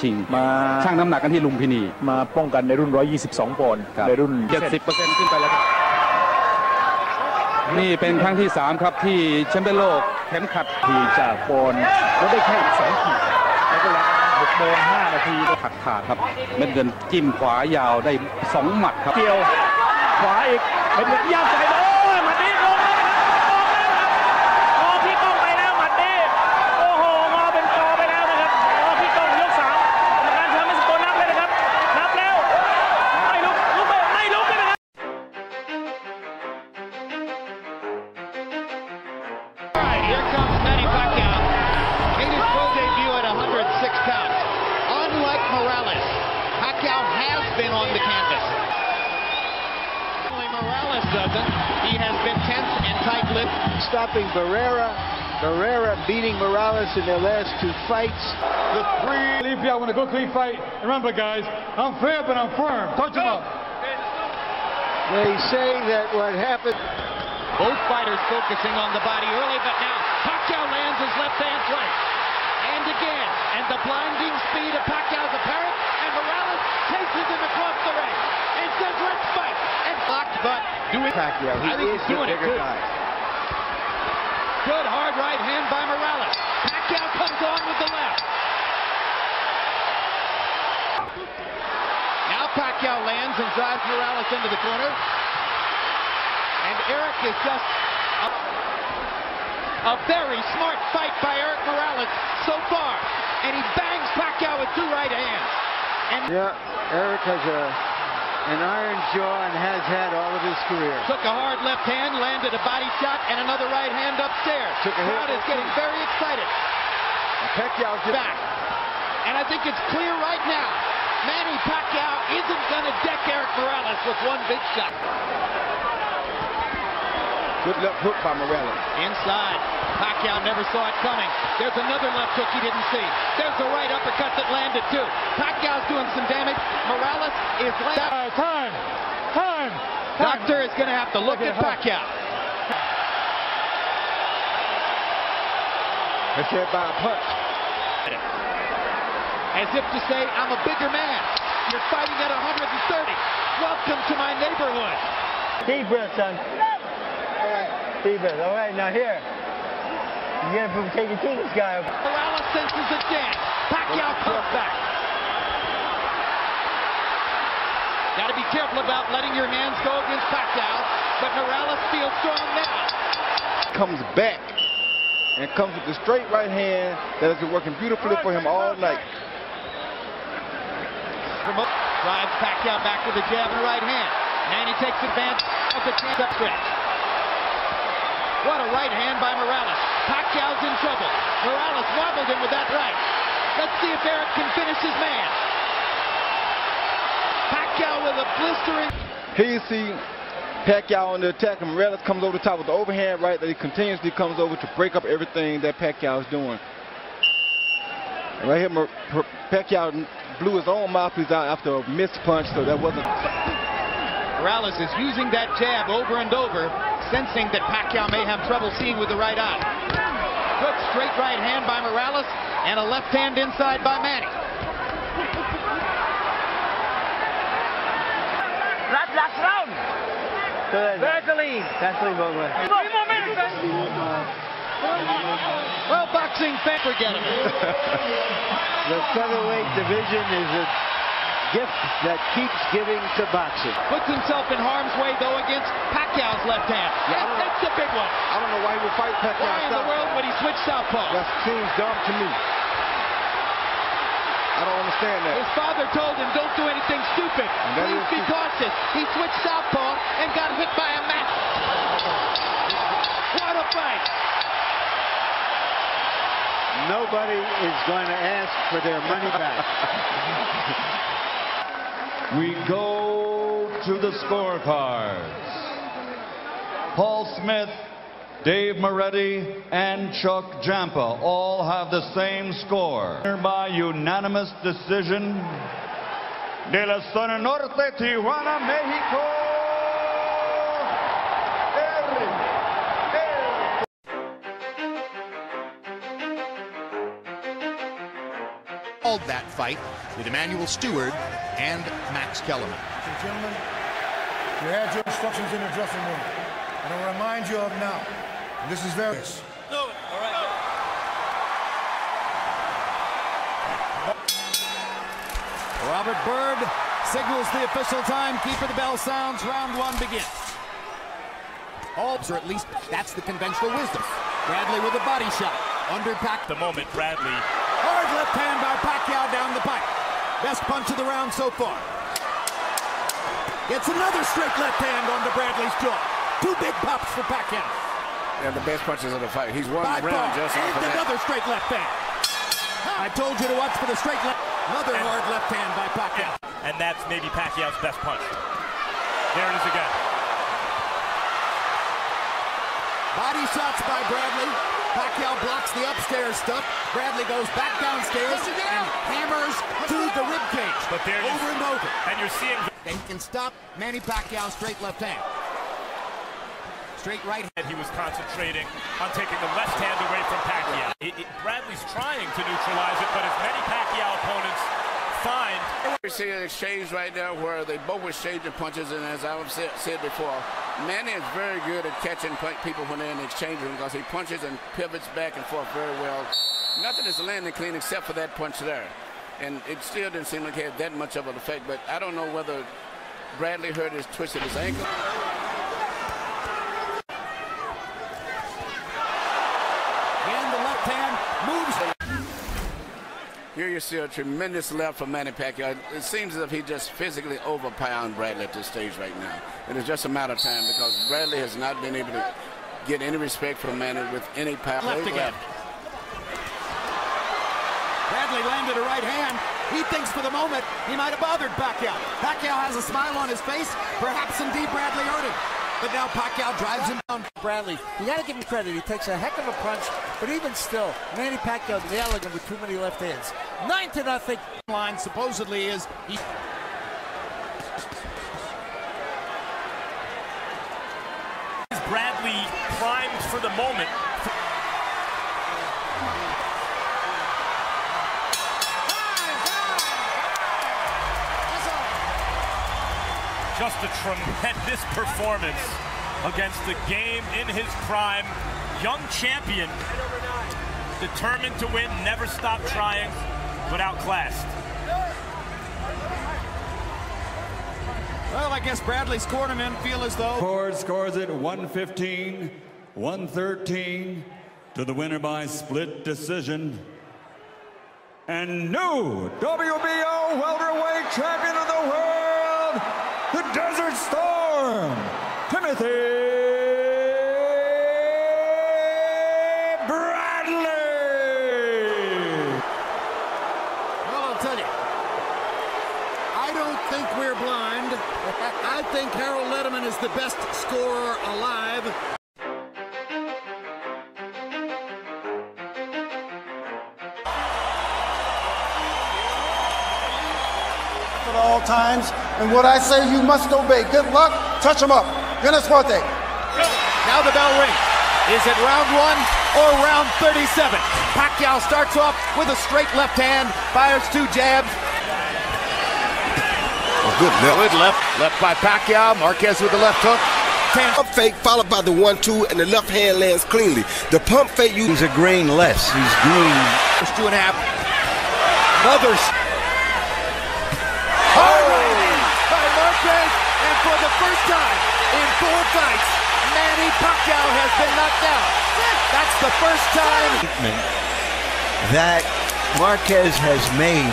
ชิงมาชั่งน้ำหนักกันที่ลุมพินีมาป้องกันในรุ่น 122 ปอนด์ในรุ่น 70% ขึ้นไปแล้วครับนี่เป็นครั้งที่ 3 ครับที่แชมเปี้ยนโลกเข็มขัดทีจากปอนด์แล้วได้แค่2 ขีดแล้วก็6 โมง 5 นาทีก็ขาดครับเม็ดเงินจิ้มขวายาวได้2 หมัดครับเกี่ยวขวาอีกเป็นเงินยาวใจเลยหมัดนี้ลงแล้วงอพี่ก้องไปแล้วหมัดนี้โอ้โหงอเป็นกอไปแล้วนะครับงอพี่ก้องยก 3กรรมการทำให้สกอร์นับเลยนะครับนับแล้วไม่ลุกไม่ลุกเลยนะครับHere comes Manny Pacquiao. Made his pro debut at 106 pounds. Unlike Morales, Pacquiao has been on the canvas. Only Morales doesn't. He has been tense and tight-lipped. Stopping Barrera beating Morales in their last 2 fights. The 3. Leave you out when a good clean fight. Remember, guys, I'm fair, but I'm firm. Touch him up. They say that what happened. Both fighters focusing on the body early, but now Pacquiao lands his left hand twice. And again. And the blinding speed of Pacquiao's apparent. And Morales chases him across the ring. And says, let's fight. And blocked, but doing Pacquiao. I think he's doing it good. Good hard right hand by Morales. Pacquiao comes on with the left. Now Pacquiao lands and drives Morales into the corner. And Eric is just a very smart fight by Eric Morales so far. And he bangs Pacquiao with 2 right hands. And yeah, Eric has an iron jaw and has had all of his career. Took a hard left hand, landed a body shot, and another right hand upstairs. The crowd is getting very excited. Pacquiao's back. And I think it's clear right now, Manny Pacquiao isn't going to deck Eric Morales with 1 big shot. Good left hook by Morales. Inside. Pacquiao never saw it coming. There's another left hook he didn't see. There's a right uppercut that landed too. Pacquiao's doing some damage. Morales is Time. Doctor is going to have to look at Pacquiao. It's hit by a punch. As if to say, I'm a bigger man. You're fighting at 130. Welcome to my neighborhood. Deep breath, son. Deep breath. All right, now here. You get it from taking to this guy. Morales senses a chance. Pacquiao comes back. Got to be careful about letting your hands go against Pacquiao, but Morales feels strong now. Comes back and comes with the straight right hand that has been working beautifully for him all night. Drives Pacquiao back with a jab and a right hand. Manny takes advantage of the chance up stretch. What a right hand by Morales. Pacquiao's in trouble. Morales wobbled him with that right. Let's see if Eric can finish his man. Pacquiao with a blistering. Here you see Pacquiao on the attack, and Morales comes over the top with the overhand right that he continuously comes over to break up everything that Pacquiao is doing. And right here, Pacquiao blew his own mouthpiece out after a missed punch, so that wasn't. Morales is using that jab over and over, sensing that Pacquiao may have trouble seeing with the right eye. Good straight right hand by Morales and a left hand inside by Manny. Last round. Good. Vaseline. Vaseline, both ways. 3 more minutes. Well, boxing fans forget him. The featherweight division is a gift that keeps giving to boxing. Puts himself in harm's way, though, against Pacquiao's left hand. Yeah, That's the big one. I don't know why he would fight Pacquiao. Why in the world would he switch southpaw? That seems dumb to me. I don't understand that. His father told him, don't do anything stupid. Please be cautious. He switched southpaw and got hit by a mat. What a fight. Nobody is going to ask for their money back. We go to the scorecards. Paul Smith, Dave Moretti, and Chuck Jampa all have the same score. By unanimous decision, de la Zona Norte, Tijuana, Mexico. That fight with Emmanuel Stewart and Max Kellerman. Okay, gentlemen, you had your instructions in the dressing room, and I'll remind you of now. And this is very. All right. Robert Byrd signals the official timekeeper. The bell sounds. Round one begins. Or at least that's the conventional wisdom. Bradley with a body shot. Under the moment, Bradley. Hard left hand by Pacquiao down the pipe. Best punch of the round so far. Gets another straight left hand onto Bradley's jaw. Two big pops for Pacquiao. Yeah, the best punches of the fight. He's won the round just off of that. Another straight left hand. I told you to watch for the straight left. Another hard left hand by Pacquiao. And that's maybe Pacquiao's best punch. There it is again. Body shots by Bradley. Pacquiao blocks the upstairs stuff. Bradley goes back downstairs and hammers to the ribcage. But there over and over. And you're seeing they can stop Manny Pacquiao's straight left hand. Straight right hand. He was concentrating on taking the left hand away from Pacquiao. Bradley's trying to neutralize it, but as many Pacquiao opponents find. We see an exchange right now where they both exchange the punches, and as I've said before, Manny is very good at catching people when they're in the exchange room because he punches and pivots back and forth very well. Nothing is landing clean except for that punch there. And it still didn't seem like it had that much of an effect, but I don't know whether Bradley hurt his twisted his ankle. And the left hand moves. Here you see a tremendous left from Manny Pacquiao. It seems as if he just physically overpowered Bradley at this stage right now. And it's just a matter of time because Bradley has not been able to get any respect from Manny with any power. Left again. Bradley landed a right hand. He thinks for the moment he might have bothered Pacquiao. Pacquiao has a smile on his face. Perhaps indeed Bradley hurt him. But now Pacquiao drives him down. Bradley, you got to give him credit. He takes a heck of a punch, but even still, Manny Pacquiao nailing him with too many left hands. 9-0. Line supposedly is. Bradley primed for the moment. Just a tremendous performance against the game in his prime. Young champion, determined to win, never stopped trying, but outclassed. Well, I guess Bradley scored him in. Feel as though. Ford scores it 115-113 to the winner by split decision. And new WBO welterweight champion of the world, the Desert Storm, Timothy Bradley. Well, I'll tell you, I don't think we're blind. I think Harold Letterman is the best scorer alive. At all times, and what I say you must obey. Good luck. Touch him up. Buena suerte. Now the bell rings. Is it round one or round 37? Pacquiao starts off with a straight left hand, fires two jabs. Good left. Good left. Left by Pacquiao. Marquez with the left hook. Pump fake followed by the 1-2, and the left hand lands cleanly. The pump fake, he's a grain less. He's green. First 2.5. Another. By Marquez, and for the first time in 4 fights, Manny Pacquiao has been knocked out. That's the first time that Marquez has made.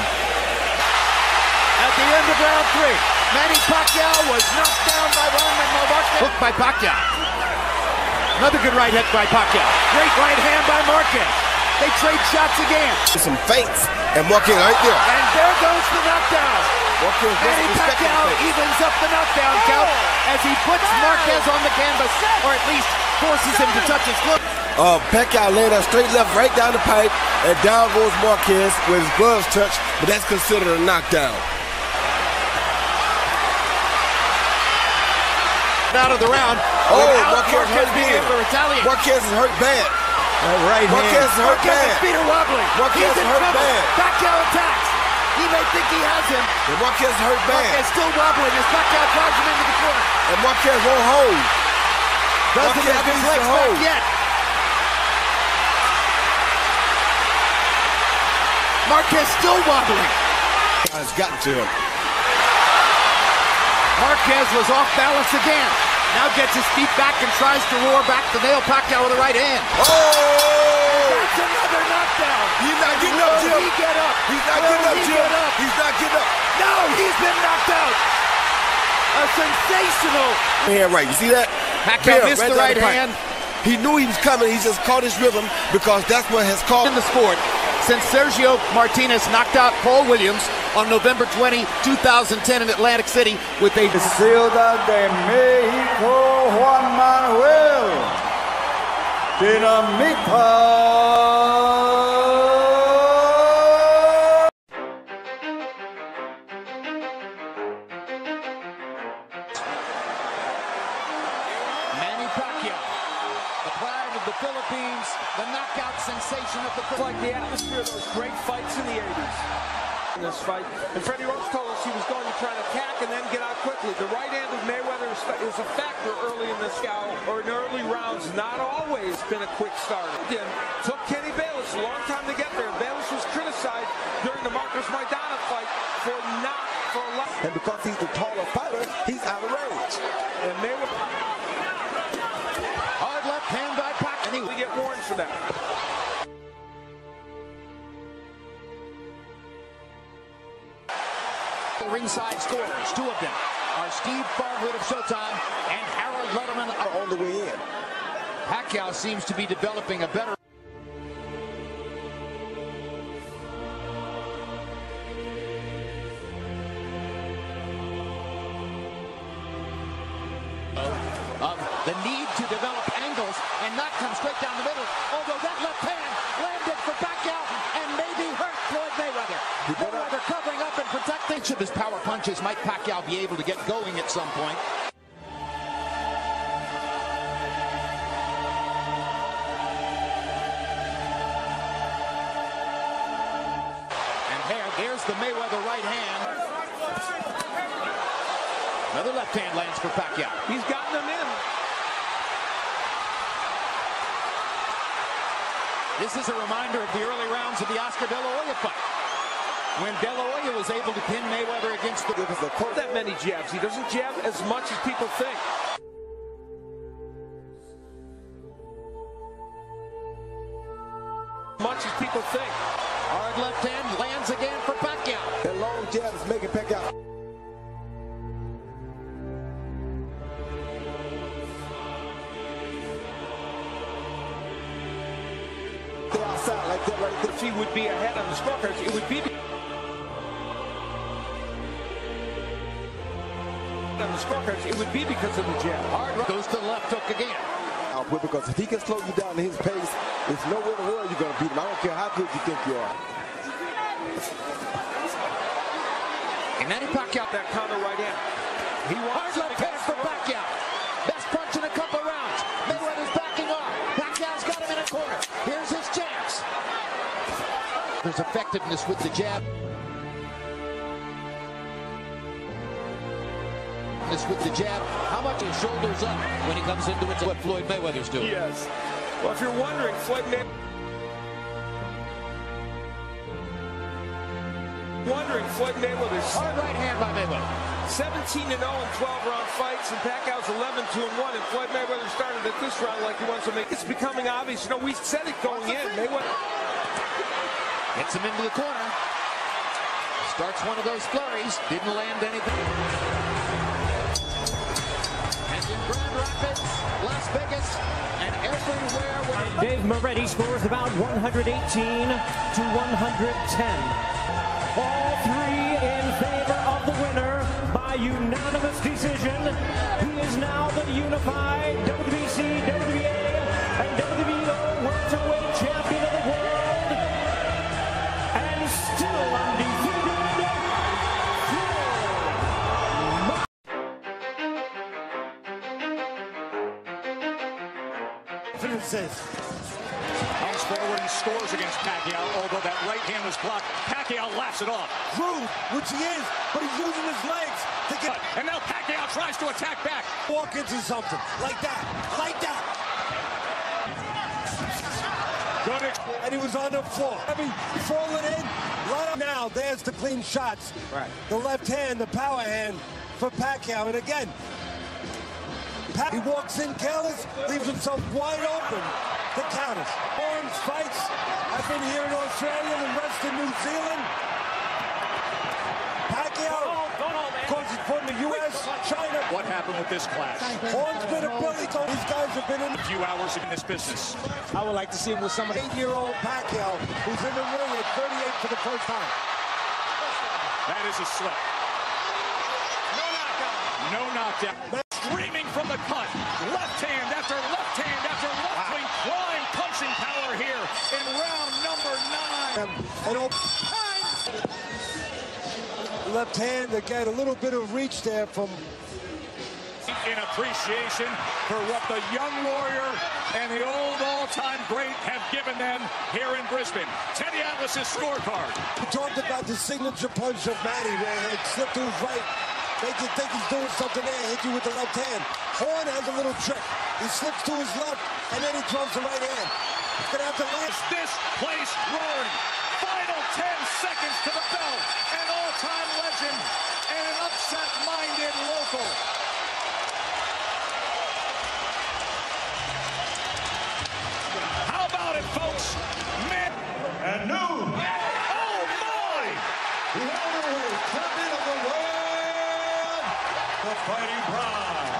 At the end of round 3, Manny Pacquiao was knocked down by Marquez. Hooked by Pacquiao. Another good right hook by Pacquiao. Great right hand by Marquez. They trade shots again. Some feints, and Marquez right there. And there goes the knockdown. Manny Pacquiao evens up the knockdown count as he puts Marquez on the canvas, or at least forces him to touch his glove. Pacquiao laid a straight left right down the pipe, and down goes Marquez with his gloves touched, but that's considered a knockdown. Out of the round. Marquez being able to retaliate. Marquez is hurt bad. Right Marquez is hurt bad. Marquez's feet are wobbling. Marquez is hurt bad. Pacquiao attacks. He may think he has him. And Marquez hurt bad. Marquez still wobbling as Pacquiao drives him into the corner. And Marquez won't hold. Doesn't have his legs back yet. Marquez still wobbling. It's gotten to him. Marquez was off balance again. Now gets his feet back and tries to roar back to nail Pacquiao with the right hand. Oh! That's another knockdown. He's not getting up, Jim. Will he get up? He's not getting up, Jim. He's not getting up. No, he's been knocked out. A sensational. Hand right, you see that? Pacquiao missed the right hand. He knew he was coming. He just caught his rhythm because that's what has caught in the sport since Sergio Martinez knocked out Paul Williams on November 20, 2010 in Atlantic City with a Ciudad de México, Juan Manuel Dinamita. Manny Pacquiao, the pride of the Philippines, the knockout sensation of the Like the atmosphere of those great fights in the 80s. In this fight, and Freddie Roach told us he was going to try to attack and then get out quickly. The right hand of Mayweather is a factor early in this or in early rounds. Not always been a quick starter. Again, took Kenny Bayless a long time to get there. Bayless was criticized during the Marcos Maidana fight for not for a lot. And because he's the taller fighter, he's out of range. And Mayweather hard left hand by Pacquiao. and he would get warned for that. Ringside scorers, two of them are Steve Farhood of Showtime and Harold Letterman On the way in. Pacquiao seems to be developing a better of the need to develop angles and not come straight down the middle. Although that left hand landed for Pacquiao and maybe hurt Floyd Mayweather. Mayweather covering up and protecting. Each of his power punches might Pacquiao be able to get going at some point. And there's the Mayweather right hand. Another left hand lands for Pacquiao. He's gotten them in. This is a reminder of the early rounds of the Oscar De La Hoya fight, when De La Hoya was able to pin Mayweather against the... Not that many jabs. He doesn't jab as much as people think. Much as people think. Hard left hand lands again for Pacquiao. That long jab is making Pacquiao. Outside like that right there. If he would be ahead on the scorecards, it would be on the scorecards. It would be because of the jab. Hard goes to the left hook again. Because if he can slow you down to his pace, there's no way in the world you're going to beat him. I don't care how good you think you are. And Manny Pacquiao, that counter right hand. He hard left hand for Pacquiao. Best punch in a couple rounds. Mayweather's backing off. Pacquiao's got him in a corner. Here's his chance. There's effectiveness with the jab. With the jab, how much his shoulders up when he comes into it? What Floyd Mayweather's doing. Yes. Well, if you're wondering, Floyd Mayweather's hard right hand by Mayweather. 17-0 in 12-round fights, and Pacquiao's 11-1, and Floyd Mayweather started at this round like he wants to make. It's becoming obvious. You know, we said it going in. Mayweather gets him into the corner. Starts one of those flurries. Didn't land anything. Grand Rapids, Las Vegas, and everywhere. Dave Moretti scores about 118 to 110. All three in favor of the winner by unanimous decision. He is now the unified WBC, WBA, and WBO welterweight champion of the world, and still undefeated. Comes forward Horn scores against Pacquiao, although that right hand was blocked. Pacquiao laughs it off. Rude, which he is, but he's using his legs to get. And now Pacquiao tries to attack back. Walk into something like that, like that. Good. And he was on the floor. I mean, falling in. Right up now, there's the clean shots. Right. The left hand, the power hand for Pacquiao. And again, he walks in careless, leaves himself wide open to counters. Horns fights. I've been here in Australia, the rest of New Zealand. Pacquiao, of course, he's from the U.S., China. What happened with this clash? Horns been a bully. These guys have been in A few hours in this business. I would like to see him with some 8-year-old Pacquiao who's in the ring at 38 for the first time. That is a slip. No knockdown. No knockdown. Streaming from the cut. Left hand after left hand after left wing. Prime punching power here in round number 9. Left hand again, a little bit of reach there from. In appreciation for what the young warrior and the old all-time great have given them here in Brisbane. Teddy Atlas's scorecard. We talked about the signature punch of Manny where he slipped to his right. Make you think he's doing something there, hit you with the left hand. Horn has a little trick. He slips to his left, and then he throws the right hand. He's gonna have to land. This place roaring. Final 10 seconds to the bell. An all-time legend and an upset-minded local. How about it, folks? Man. And new, Oh, my! the welterweight champion of the world, the Fighting Pride.